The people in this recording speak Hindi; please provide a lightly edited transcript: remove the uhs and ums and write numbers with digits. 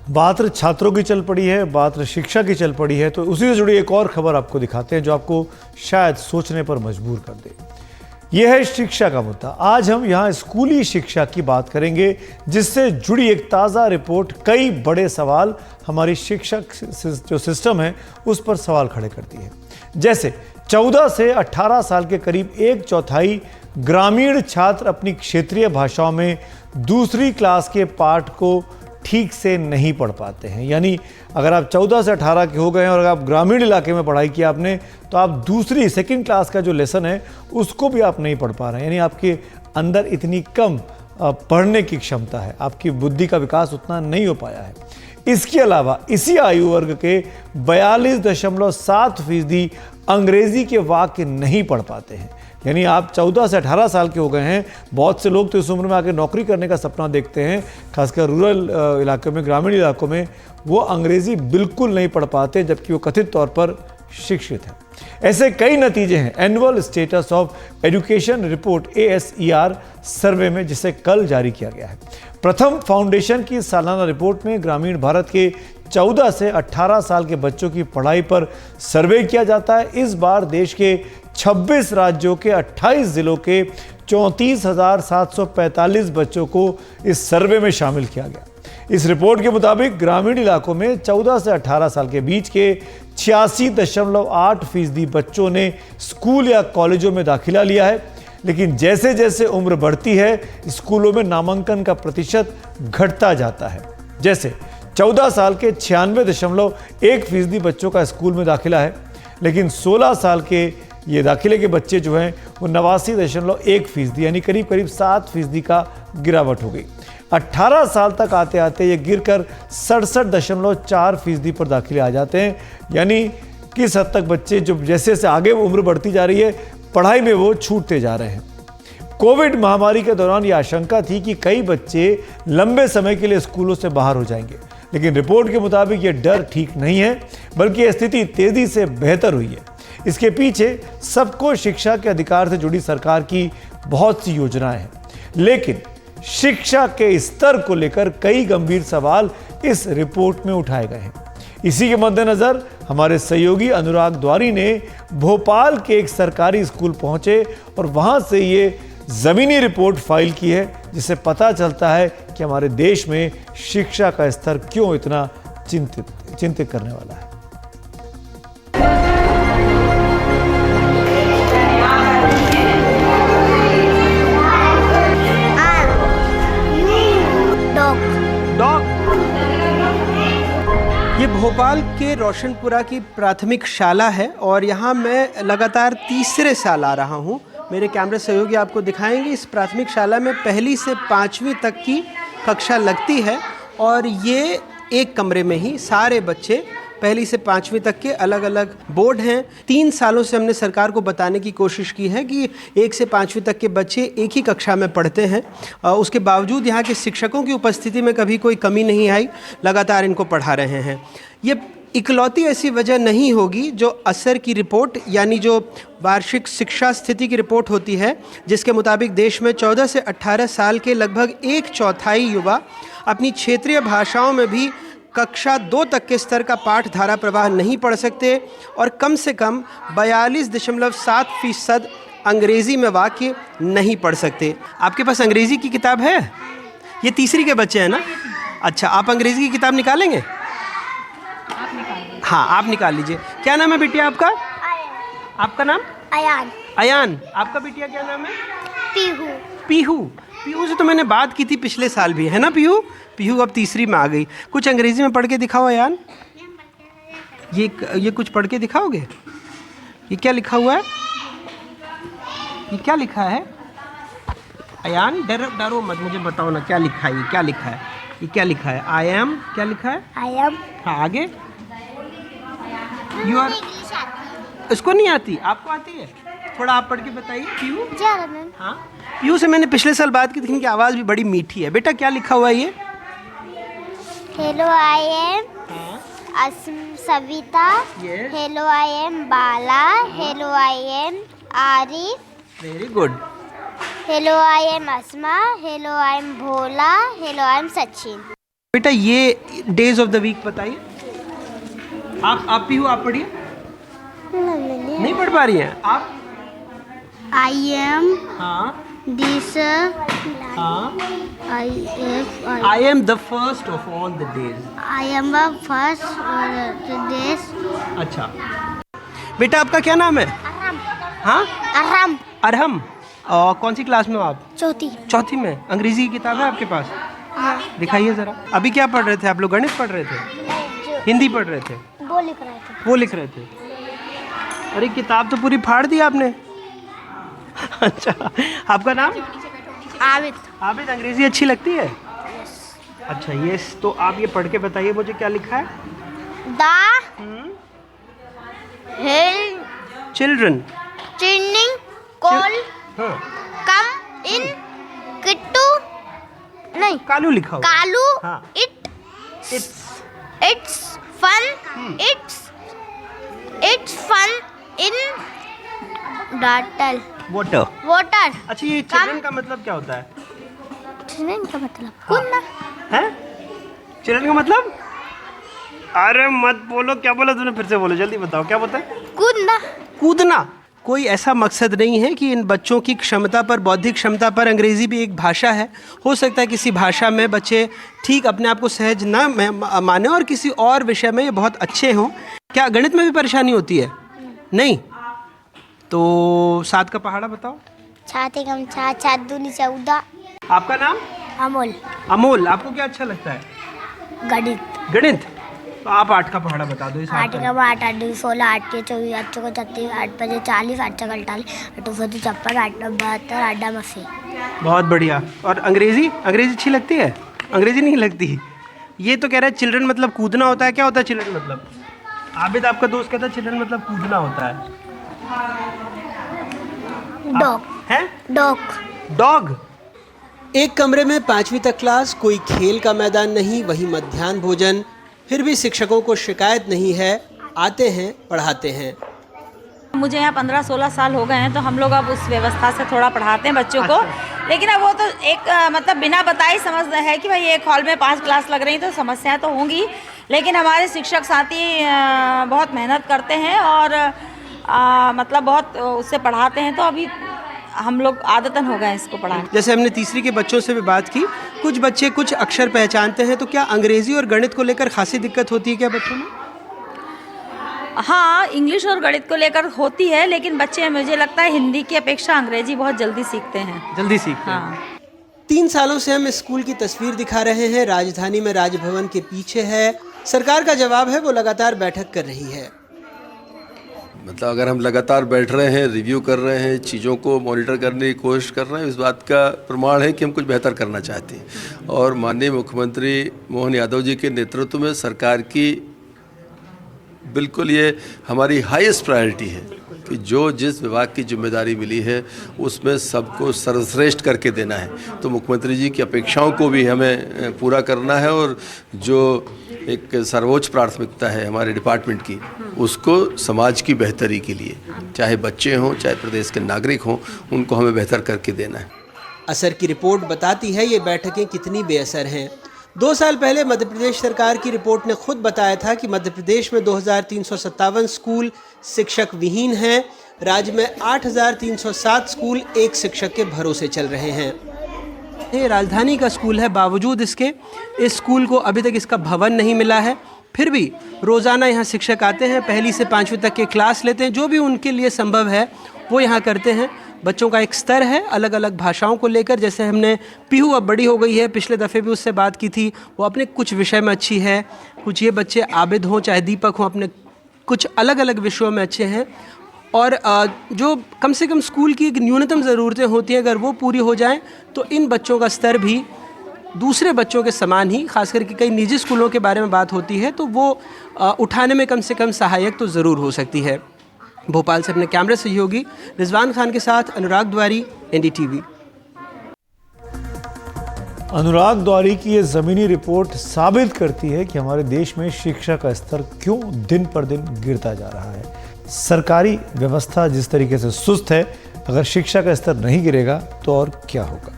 बात छात्रों की चल पड़ी है, बात शिक्षा की चल पड़ी है, तो उसी से जुड़ी एक और खबर आपको दिखाते हैं जो आपको शायद सोचने पर मजबूर कर दे। यह है शिक्षा का मुद्दा। आज हम यहाँ स्कूली शिक्षा की बात करेंगे, जिससे जुड़ी एक ताज़ा रिपोर्ट कई बड़े सवाल हमारी शिक्षा जो सिस्टम है उस पर सवाल खड़े करती है। जैसे 14 से 18 साल के करीब 1/4 ग्रामीण छात्र अपनी क्षेत्रीय भाषाओं में दूसरी क्लास के पाठ को ठीक से नहीं पढ़ पाते हैं। यानी अगर आप 14 से 18 के हो गए हैं और अगर आप ग्रामीण इलाके में पढ़ाई की आपने, तो आप दूसरी सेकंड क्लास का जो लेसन है उसको भी आप नहीं पढ़ पा रहे हैं। यानी आपके अंदर इतनी कम पढ़ने की क्षमता है, आपकी बुद्धि का विकास उतना नहीं हो पाया है। इसके अलावा इसी आयु वर्ग के 42.7% अंग्रेजी के वाक्य नहीं पढ़ पाते हैं। यानी आप 14 से 18 साल के हो गए हैं। बहुत से लोग तो इस उम्र में आके नौकरी करने का सपना देखते हैं, खासकर रूरल इलाकों में, ग्रामीण इलाकों में वो अंग्रेजी बिल्कुल नहीं पढ़ पाते, जबकि वो कथित तौर पर शिक्षित हैं। ऐसे कई नतीजे हैं annual status of education report ASER सर्वे में, जिसे कल जारी किया गया है। प्रथम फाउंडेशन की सालाना रिपोर्ट में ग्रामीण भारत के 14 से 18 साल के बच्चों की पढ़ाई पर सर्वे किया जाता है। इस बार देश के 26 राज्यों के 28 जिलों के 34,745 बच्चों को इस सर्वे में शामिल किया गया। इस रिपोर्ट के मुताबिक ग्रामीण इलाकों में 14 से 18 साल के बीच के 86.8% बच्चों ने स्कूल या कॉलेजों में दाखिला लिया है। लेकिन जैसे जैसे उम्र बढ़ती है, स्कूलों में नामांकन का प्रतिशत घटता जाता है। जैसे 14 साल के 96.1% बच्चों का स्कूल में दाखिला है, लेकिन 16 साल के ये दाखिले के बच्चे जो हैं वो 89.1%, यानी करीब करीब 7% का गिरावट हो गई। 18 साल तक आते आते ये गिरकर 67.4% पर दाखिले आ जाते हैं। यानी किस हद तक बच्चे जो जैसे जैसे आगे उम्र बढ़ती जा रही है, पढ़ाई में वो छूटते जा रहे हैं। कोविड महामारी के दौरान ये आशंका थी कि कई बच्चे लंबे समय के लिए स्कूलों से बाहर हो जाएंगे, लेकिन रिपोर्ट के मुताबिक ये डर ठीक नहीं है, बल्कि ये स्थिति तेजी से बेहतर हुई है। इसके पीछे सबको शिक्षा के अधिकार से जुड़ी सरकार की बहुत सी योजनाएं हैं, लेकिन शिक्षा के स्तर को लेकर कई गंभीर सवाल इस रिपोर्ट में उठाए गए हैं। इसी के मद्देनजर हमारे सहयोगी अनुराग द्वारी ने भोपाल के एक सरकारी स्कूल पहुंचे और वहां से ये जमीनी रिपोर्ट फाइल की है, जिससे पता चलता है कि हमारे देश में शिक्षा का स्तर क्यों इतना चिंतित करने वाला है। ये भोपाल के रोशनपुरा की प्राथमिक शाला है और यहाँ मैं लगातार तीसरे साल आ रहा हूँ। मेरे कैमरे सहयोगी आपको दिखाएंगे। इस प्राथमिक शाला में 1ली से 5वीं तक की कक्षा लगती है और ये एक कमरे में ही सारे बच्चे 1ली से 5वीं तक के अलग अलग बोर्ड हैं। 3 सालों से हमने सरकार को बताने की कोशिश की है कि 1 से 5वीं तक के बच्चे एक ही कक्षा में पढ़ते हैं। उसके बावजूद यहाँ के शिक्षकों की उपस्थिति में कभी कोई कमी नहीं आई, लगातार इनको पढ़ा रहे हैं। ये इकलौती ऐसी वजह नहीं होगी जो असर की रिपोर्ट, यानी जो वार्षिक शिक्षा स्थिति की रिपोर्ट होती है, जिसके मुताबिक देश में 14 से 18 साल के लगभग 1/4 युवा अपनी क्षेत्रीय भाषाओं में भी कक्षा 2 तक के स्तर का पाठ धारा प्रवाह नहीं पढ़ सकते और कम से कम 42.7% अंग्रेज़ी में वाक्य नहीं पढ़ सकते। आपके पास अंग्रेज़ी की किताब है? ये तीसरी के बच्चे हैं ना? अच्छा, आप अंग्रेज़ी की किताब निकालेंगे? हाँ, आप निकाल लीजिए। क्या नाम है बिटिया आपका? आपका नाम? अयान। अयान। आपका बिटिया क्या नाम है? पीहू। पीहू। पीहू से तो मैंने बात की थी पिछले साल भी, है ना पीहू? पीहू अब तीसरी में आ गई। कुछ अंग्रेजी में पढ़ के दिखाओ अयान। ये कुछ पढ़ के दिखाओगे? ये क्या लिखा हुआ है? ये क्या लिखा है अयान? डरो मत, मुझे बताओ ना क्या लिखा है। ये क्या लिखा है? ये क्या लिखा है? I am. क्या लिखा है? I am. हाँ, आगे? You are. इसको नहीं आती? आपको आती है? थोड़ा आप पढ़ के बताइए पीहू। हाँ, पीहू से मैंने पिछले साल बात की थी, इनकी आवाज़ भी बड़ी मीठी है। बेटा क्या लिखा हुआ है ये? Hello I am Savita. Hello I am Bala. Hello I am Arif. Very good. Hello I am Asma. Hello I am Bhola. Hello I am Sachin. बेटा ये डेज ऑफ द वीक बताइए। आप भी हो, आप पढ़िए। नहीं पढ़ पा रही हैं आप? I am हाँ this हाँ। I I am the first of all the days। am the first this अच्छा बेटा आपका क्या नाम है? Aram हाँ Aram अरहम। और कौन सी क्लास में हो आप? चौथी। चौथी में। अंग्रेजी की किताब है आपके पास? दिखाइए ज़रा। अभी क्या पढ़ रहे थे आप लोग? गणित पढ़ रहे थे? हिंदी पढ़ रहे थे? वो लिख रहे थे। वो लिख रहे थे। अरे किताब तो पूरी फाड़ दी आपने। अच्छा आपका नाम? आबिद। आबिद। अंग्रेजी अच्छी लगती है? अच्छा यस। तो आप ये पढ़ के बताइए मुझे क्या लिखा है। The hill children training call हाँ come in Kittu नहीं कालू लिखा हुआ। Kalu हाँ। it's fun it's fun in Dartle water. water। अच्छा ये चिल्ड्रन का मतलब क्या होता है? चिल्ड्रन का मतलब कूदना। हैं? चिल्ड्रन का मतलब? अरे मत बोलो, क्या बोला तूने? फिर से बोलो, जल्दी बताओ क्या बोलता है? कूदना। कूदना। कोई ऐसा मकसद नहीं है कि इन बच्चों की क्षमता पर, बौद्धिक क्षमता पर, अंग्रेज़ी भी एक भाषा है, हो सकता है किसी भाषा में बच्चे ठीक अपने आप को सहज ना माने और किसी और विषय में ये बहुत अच्छे हों। क्या गणित में भी परेशानी होती है? नहीं। तो 7 का पहाड़ा बताओ। 7 एकम 7 7 दूनी 14। आपका नाम? अमोल। अमोल। आपको क्या अच्छा लगता है? गणित। गणित। तो आप 8 का पहाड़ा बता दो। इस 8 एकम 8 8 2 16 8 के 24 8 को 36 8 5 40 8 6 48 8 2 56 8 9 72 8 9 80। बहुत बढ़िया। और अंग्रेजी? अंग्रेजी अच्छी लगती है? अंग्रेजी नहीं लगती। ये तो कह रहा है चिल्ड्रन मतलब कूदना होता है। क्या होता है चिल्ड्रन मतलब? आबिद आपका दोस्त कहता है चिल्ड्रन मतलब कूदना होता है। डॉग है? डॉग। एक कमरे में 5वीं तक क्लास, कोई खेल का मैदान नहीं, वही मध्याह्न भोजन। फिर भी शिक्षकों को शिकायत नहीं है, आते हैं पढ़ाते हैं। मुझे यहाँ 15-16 साल हो गए हैं, तो हम लोग अब उस व्यवस्था से थोड़ा पढ़ाते हैं बच्चों को। लेकिन अब वो तो एक मतलब बिना बताए समझ है कि भाई एक हॉल में 5 क्लास लग रही, तो समस्याएं तो होंगी। लेकिन हमारे शिक्षक साथी बहुत मेहनत करते हैं और मतलब बहुत उससे पढ़ाते हैं, तो अभी हम लोग आदतन हो गए हैं इसको पढ़ाने। जैसे हमने तीसरी के बच्चों से भी बात की, कुछ बच्चे कुछ अक्षर पहचानते हैं, तो क्या अंग्रेजी और गणित को लेकर खासी दिक्कत होती है क्या बच्चों में? हाँ, इंग्लिश और गणित को लेकर होती है, लेकिन बच्चे मुझे लगता है हिंदी की अपेक्षा अंग्रेजी बहुत जल्दी सीखते हैं। जल्दी सीखते हैं। हाँ। 3 सालों से हम स्कूल की तस्वीर दिखा रहे हैं। राजधानी में राजभवन के पीछे है। सरकार का जवाब है वो लगातार बैठक कर रही है। मतलब अगर हम लगातार बैठ रहे हैं, रिव्यू कर रहे हैं, चीज़ों को मॉनिटर करने की कोशिश कर रहे हैं, इस बात का प्रमाण है कि हम कुछ बेहतर करना चाहते हैं। और माननीय मुख्यमंत्री मोहन यादव जी के नेतृत्व में सरकार की बिल्कुल ये हमारी हाईएस्ट प्रायोरिटी है कि जो जिस विभाग की जिम्मेदारी मिली है उसमें सबको सर्वश्रेष्ठ करके देना है। तो मुख्यमंत्री जी की अपेक्षाओं को भी हमें पूरा करना है और जो एक सर्वोच्च प्राथमिकता है हमारे डिपार्टमेंट की, उसको समाज की बेहतरी के लिए, चाहे बच्चे हों चाहे प्रदेश के नागरिक हों, उनको हमें बेहतर करके देना है। असर की रिपोर्ट बताती है ये बैठकें कितनी बेअसर हैं। 2 साल पहले मध्य प्रदेश सरकार की रिपोर्ट ने खुद बताया था कि मध्य प्रदेश में 2357 स्कूल शिक्षक विहीन हैं। राज्य में 8307 स्कूल एक शिक्षक के भरोसे चल रहे हैं। ये राजधानी का स्कूल है, बावजूद इसके इस स्कूल को अभी तक इसका भवन नहीं मिला है। फिर भी रोज़ाना यहाँ शिक्षक आते हैं, 1 से 5वीं तक के क्लास लेते हैं, जो भी उनके लिए संभव है वो यहाँ करते हैं। बच्चों का एक स्तर है अलग अलग भाषाओं को लेकर। जैसे हमने पीहू अब बड़ी हो गई है, पिछले दफ़े भी उससे बात की थी, वो अपने कुछ विषय में अच्छी है। कुछ ये बच्चे आबिद हों चाहे दीपक हों, अपने कुछ अलग अलग विषयों में अच्छे हैं। और जो कम से कम स्कूल की एक न्यूनतम ज़रूरतें होती हैं, अगर वो पूरी हो जाएं तो इन बच्चों का स्तर भी दूसरे बच्चों के समान ही, खास करके कई निजी स्कूलों के बारे में बात होती है, तो वो उठाने में कम से कम सहायक तो ज़रूर हो सकती है। भोपाल से अपने कैमरा सहयोगी रिजवान खान के साथ अनुराग द्वारी, NDTV। अनुराग द्वारी की ये ज़मीनी रिपोर्ट साबित करती है कि हमारे देश में शिक्षा का स्तर क्यों दिन पर दिन गिरता जा रहा है। सरकारी व्यवस्था जिस तरीके से सुस्त है, अगर शिक्षा का स्तर नहीं गिरेगा तो और क्या होगा।